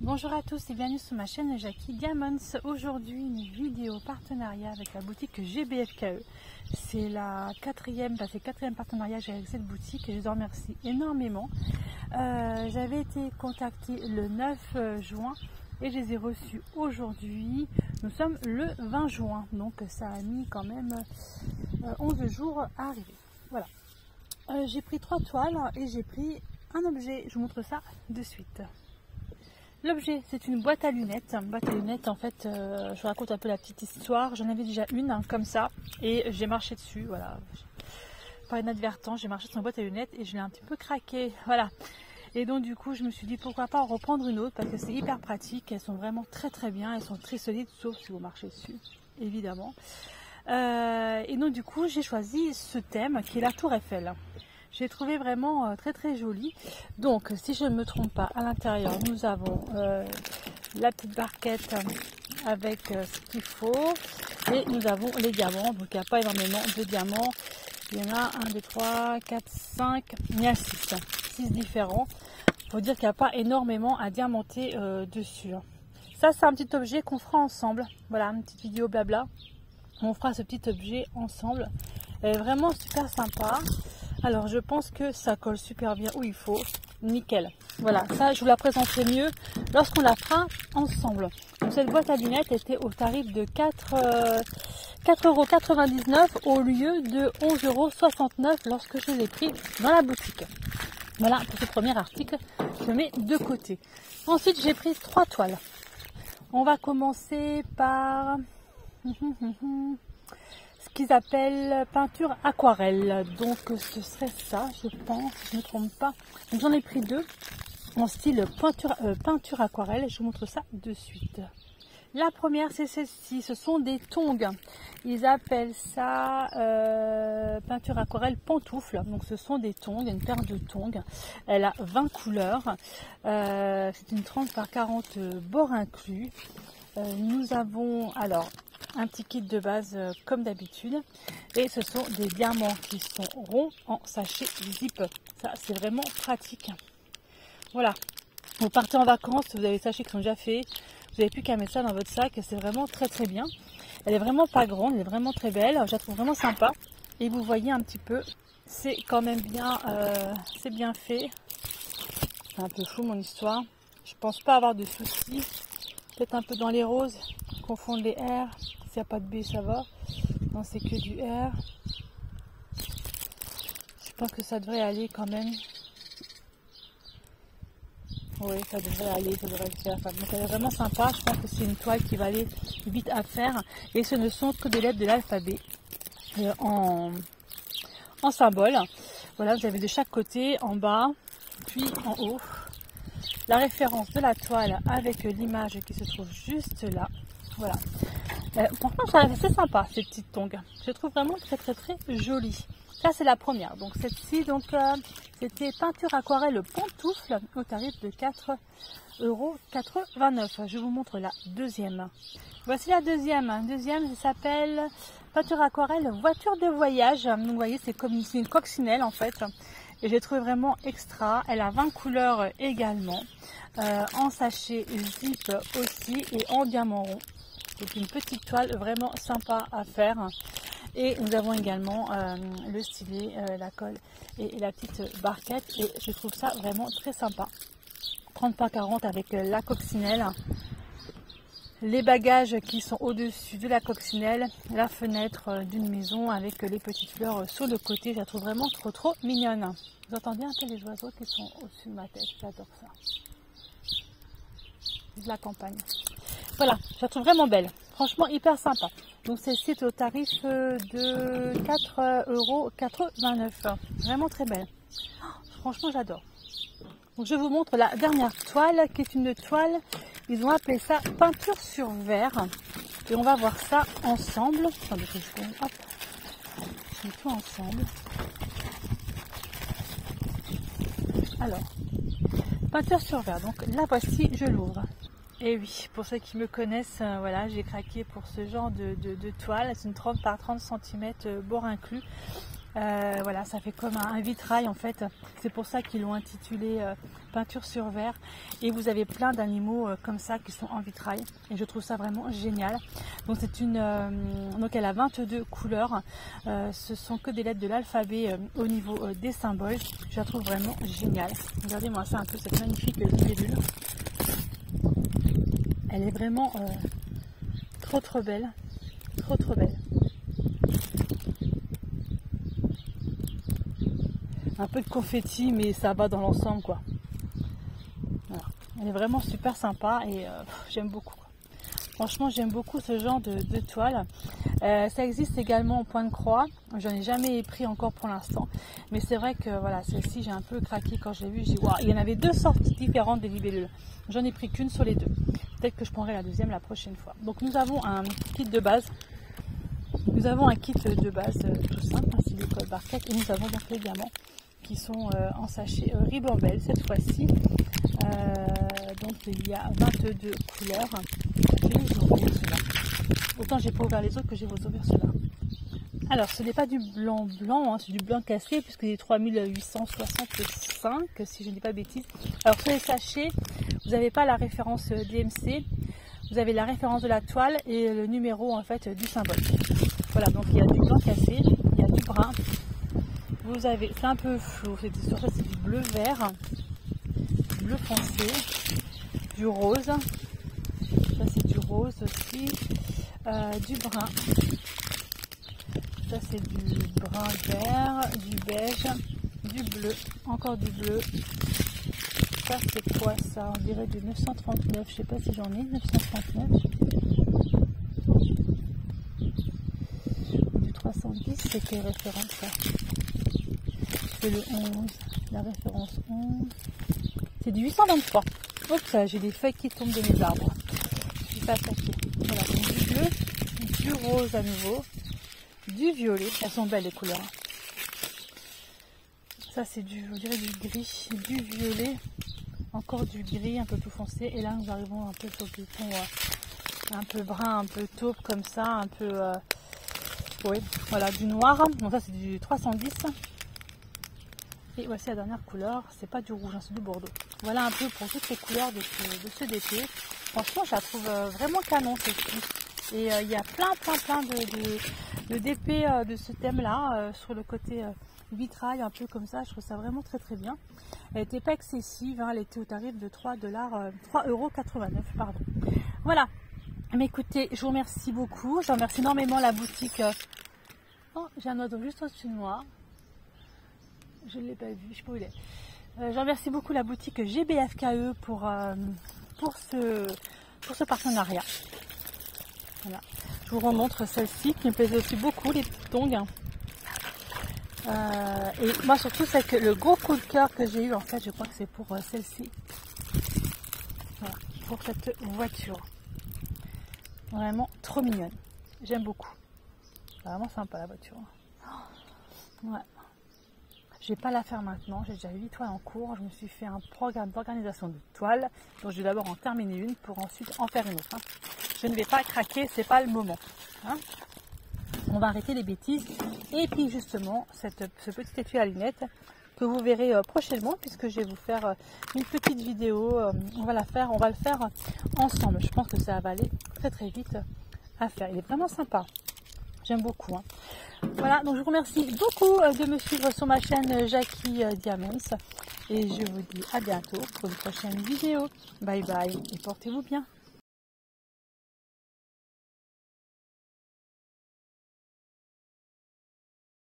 Bonjour à tous et bienvenue sur ma chaîne Jackie Diamonds. Aujourd'hui une vidéo partenariat avec la boutique GBFKE. C'est le quatrième partenariat que j'ai avec cette boutique et je les en remercie énormément. J'avais été contactée le 9 juin et je les ai reçus aujourd'hui. Nous sommes le 20 juin, donc ça a mis quand même 11 jours à arriver. Voilà. J'ai pris 3 toiles et j'ai pris un objet. Je vous montre ça de suite. L'objet, c'est une boîte à lunettes. Boîte à lunettes, en fait, je vous raconte un peu la petite histoire. J'en avais déjà une, comme ça, et j'ai marché dessus, voilà. Par inadvertance, j'ai marché sur une boîte à lunettes et je l'ai un petit peu craqué, voilà. Et donc, du coup, je me suis dit, pourquoi pas en reprendre une autre, parce que c'est hyper pratique. Elles sont vraiment très bien, elles sont très solides, sauf si vous marchez dessus, évidemment. Et donc, du coup, j'ai choisi ce thème, qui est la Tour Eiffel. J'ai trouvé vraiment très joli. Donc, si je ne me trompe pas, à l'intérieur, nous avons la petite barquette avec ce qu'il faut. Et nous avons les diamants. Donc, il n'y a pas énormément de diamants. Il y en a 1, 2, 3, 4, 5. Il y a 6. 6 différents. Il faut dire qu'il n'y a pas énormément à diamanter dessus. Ça, c'est un petit objet qu'on fera ensemble. Voilà, une petite vidéo blabla. On fera ce petit objet ensemble. Elle est vraiment super sympa. Alors je pense que ça colle super bien où il faut, nickel. Voilà, ça je vous la présenterai mieux lorsqu'on la fera ensemble. Donc cette boîte à lunettes était au tarif de 4,99 € au lieu de 11,69 € lorsque je l'ai pris dans la boutique. Voilà pour ce premier article, je mets de côté. Ensuite j'ai pris 3 toiles. On va commencer par... ce qu'ils appellent peinture aquarelle. Donc ce serait ça, je pense, si je ne me trompe pas. J'en ai pris 2 en style peinture aquarelle. Je vous montre ça de suite. La première, c'est celle-ci. Ce sont des tongs. Ils appellent ça peinture aquarelle pantoufle. Donc ce sont des tongs, une paire de tongs. Elle a 20 couleurs. C'est une 30 par 40 bord inclus. Nous avons alors un petit kit de base comme d'habitude et ce sont des diamants qui sont ronds en sachet zip. Ça c'est vraiment pratique. Voilà, vous partez en vacances, vous avez des sachets qui sont déjà faits, vous n'avez plus qu'à mettre ça dans votre sac, c'est vraiment très bien. Elle est vraiment pas grande, elle est vraiment très belle, je la trouve vraiment sympa et vous voyez un petit peu, c'est quand même bien, c'est bien fait. C'est un peu flou mon histoire, je pense pas avoir de soucis. Peut-être un peu dans les roses, confondre les R. S'il n'y a pas de B, ça va. Non, c'est que du R. Je pense que ça devrait aller quand même. Oui, ça devrait aller, ça devrait le faire. Enfin, donc elle est vraiment sympa. Je pense que c'est une toile qui va aller vite à faire. Et ce ne sont que des lettres de l'alphabet en symbole. Voilà, vous avez de chaque côté, en bas, puis en haut. La référence de la toile avec l'image qui se trouve juste là. Voilà. Franchement, c'est sympa ces petites tongs. Je trouve vraiment très jolie. Ça c'est la première. Donc cette-ci, donc c'était peinture aquarelle pantoufle au tarif de 4,89 €. Je vous montre la deuxième. Voici la deuxième. Deuxième, ça s'appelle peinture aquarelle voiture de voyage. Donc vous voyez, c'est comme une coccinelle en fait. Et je l'ai trouvé vraiment extra. Elle a 20 couleurs également. En sachet zip aussi et en diamant rond. C'est une petite toile vraiment sympa à faire. Et nous avons également le stylet, la colle et la petite barquette. Et je trouve ça vraiment très sympa. 30 par 40 avec la coccinelle. Les bagages qui sont au-dessus de la coccinelle, la fenêtre d'une maison avec les petites fleurs sur le côté. Je la trouve vraiment trop mignonne. Vous entendez un peu les oiseaux qui sont au-dessus de ma tête, j'adore ça. De la campagne. Voilà, je la trouve vraiment belle. Franchement, hyper sympa. Donc celle-ci est au tarif de 4,89 €. Vraiment très belle. Franchement, j'adore. Donc je vous montre la dernière toile qui est une toile, ils ont appelé ça peinture sur verre. Et on va voir ça ensemble. Attendez que je hop, je mets tout ensemble. Alors, peinture sur verre. Donc la voici, je l'ouvre. Et oui, pour ceux qui me connaissent, voilà, j'ai craqué pour ce genre de toile. C'est une 30 par 30 cm bord inclus. Voilà, ça fait comme un vitrail en fait. C'est pour ça qu'ils l'ont intitulé peinture sur verre. Et vous avez plein d'animaux comme ça qui sont en vitrail. Et je trouve ça vraiment génial. Donc c'est une, donc elle a 22 couleurs. Ce sont que des lettres de l'alphabet au niveau des symboles. Je la trouve vraiment géniale. Regardez-moi ça un peu, cette magnifique libellule. Elle est vraiment trop belle. Trop belle. Un peu de confetti, mais ça va dans l'ensemble quoi. Voilà. Elle est vraiment super sympa et j'aime beaucoup. Franchement, j'aime beaucoup ce genre de toile. Ça existe également en point de croix. J'en ai jamais pris encore pour l'instant. Mais c'est vrai que voilà, celle-ci, j'ai un peu craqué quand j'ai vu. J'ai dit, wow, il y en avait deux sortes différentes des libellules. J'en ai pris qu'une sur les deux. Peut-être que je prendrai la deuxième la prochaine fois. Donc nous avons un kit de base. Nous avons un kit de base tout simple, un silicone barquette. Et nous avons donc les diamants qui sont en sachet Ribambelle cette fois-ci. Donc il y a 22 couleurs. Je vais vous ouvrir ceux-là. Autant j'ai pas ouvert les autres que j'ai ouvert ceux-là. Alors ce n'est pas du blanc hein, c'est du blanc cassé puisque c'est 3865 si je ne dis pas de bêtises. Alors sur les sachets, vous n'avez pas la référence DMC, vous avez la référence de la toile et le numéro en fait du symbole. Voilà, donc il y a du blanc cassé, il y a du brun. Vous avez, c'est un peu flou, sur ça c'est du bleu vert, du bleu foncé, du rose, ça c'est du rose aussi, du brun, ça c'est du brun vert, du beige, du bleu, encore du bleu, ça c'est quoi ça, on dirait du 939, je sais pas si j'en ai, 939, du 310, c'est quelle référence ça? C'est le 11, la référence 11, c'est du 823. Oups, j'ai des feuilles qui tombent de mes arbres. Je suis pas attaquée. Voilà, donc du bleu, du rose à nouveau, du violet. Elles sont belles les couleurs. Ça c'est du, on dirait du gris, du violet, encore du gris un peu plus foncé. Et là nous arrivons un peu sur du ton un peu brun, un peu taupe comme ça, un peu, oui, voilà, du noir. Donc ça c'est du 310. Et voici la dernière couleur, c'est pas du rouge, hein, c'est du bordeaux. Voilà un peu pour toutes les couleurs de ce DP. Franchement, je la trouve vraiment canon celle-ci. Et il y a plein de DP de ce thème-là, sur le côté vitrail, un peu comme ça. Je trouve ça vraiment très bien. Elle n'était pas excessive, hein, elle était au tarif de 3,89 €, pardon. Voilà. Mais écoutez, je vous remercie beaucoup. Je remercie énormément la boutique. Oh, j'ai un oiseau juste au-dessus de moi. Je ne l'ai pas vu, je ne sais pas où il est. Je remercie beaucoup la boutique GBFKE pour ce partenariat. Voilà. Je vous remontre celle-ci qui me plaisait aussi beaucoup, les petites tongs. Et moi surtout, c'est que le gros coup de cœur que j'ai eu, en fait, je crois que c'est pour celle-ci. Voilà, pour cette voiture. Vraiment trop mignonne. J'aime beaucoup. C'est vraiment sympa la voiture. Ouais. Je ne vais pas la faire maintenant, j'ai déjà 8 toiles en cours. Je me suis fait un programme d'organisation de toiles. Donc je vais d'abord en terminer une pour ensuite en faire une autre. Hein. Je ne vais pas craquer, c'est pas le moment. Hein. On va arrêter les bêtises. Et puis justement, ce petit étui à lunettes que vous verrez prochainement, puisque je vais vous faire une petite vidéo. On va le faire ensemble. Je pense que ça va aller très vite à faire. Il est vraiment sympa. J'aime beaucoup. Hein. Voilà, donc je vous remercie beaucoup de me suivre sur ma chaîne Jackie Diamonds. Et je vous dis à bientôt pour une prochaine vidéo. Bye bye et portez-vous bien.